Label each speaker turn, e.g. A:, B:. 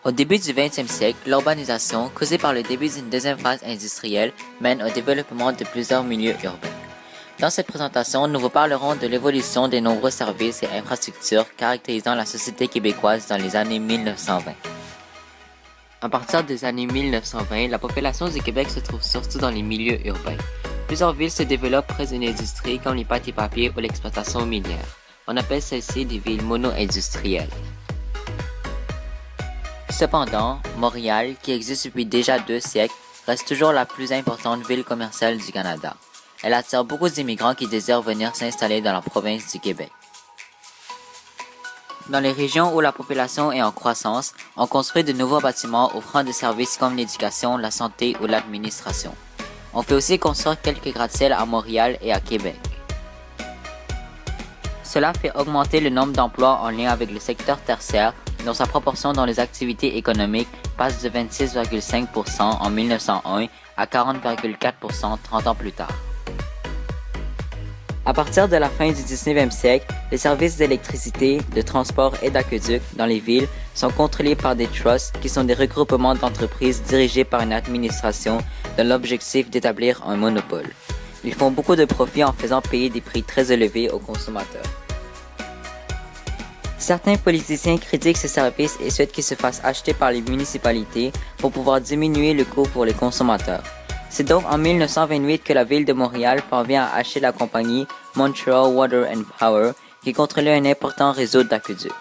A: Au début du 20e siècle, l'urbanisation, causée par le début d'une deuxième phase industrielle, mène au développement de plusieurs milieux urbains. Dans cette présentation, nous vous parlerons de l'évolution des nombreux services et infrastructures caractérisant la société québécoise dans les années 1920. À partir des années 1920, la population du Québec se trouve surtout dans les milieux urbains. Plusieurs villes se développent près d'une industrie comme les pâtes et papiers ou l'exploitation minière. On appelle celles-ci des villes mono-industrielles. Cependant, Montréal, qui existe depuis déjà 2 siècles, reste toujours la plus importante ville commerciale du Canada. Elle attire beaucoup d'immigrants qui désirent venir s'installer dans la province du Québec. Dans les régions où la population est en croissance, on construit de nouveaux bâtiments offrant des services comme l'éducation, la santé ou l'administration. On fait aussi construire quelques gratte-ciels à Montréal et à Québec. Cela fait augmenter le nombre d'emplois en lien avec le secteur tertiaire, dont sa proportion dans les activités économiques passe de 26,5% en 1901 à 40,4% 30 ans plus tard. À partir de la fin du 19e siècle, les services d'électricité, de transport et d'aqueduc dans les villes sont contrôlés par des trusts qui sont des regroupements d'entreprises dirigés par une administration dans l'objectif d'établir un monopole. Ils font beaucoup de profit en faisant payer des prix très élevés aux consommateurs. Certains politiciens critiquent ces services et souhaitent qu'ils se fassent acheter par les municipalités pour pouvoir diminuer le coût pour les consommateurs. C'est donc en 1928 que la ville de Montréal parvient à acheter la compagnie Montreal Water and Power qui contrôlait un important réseau d'aqueducs.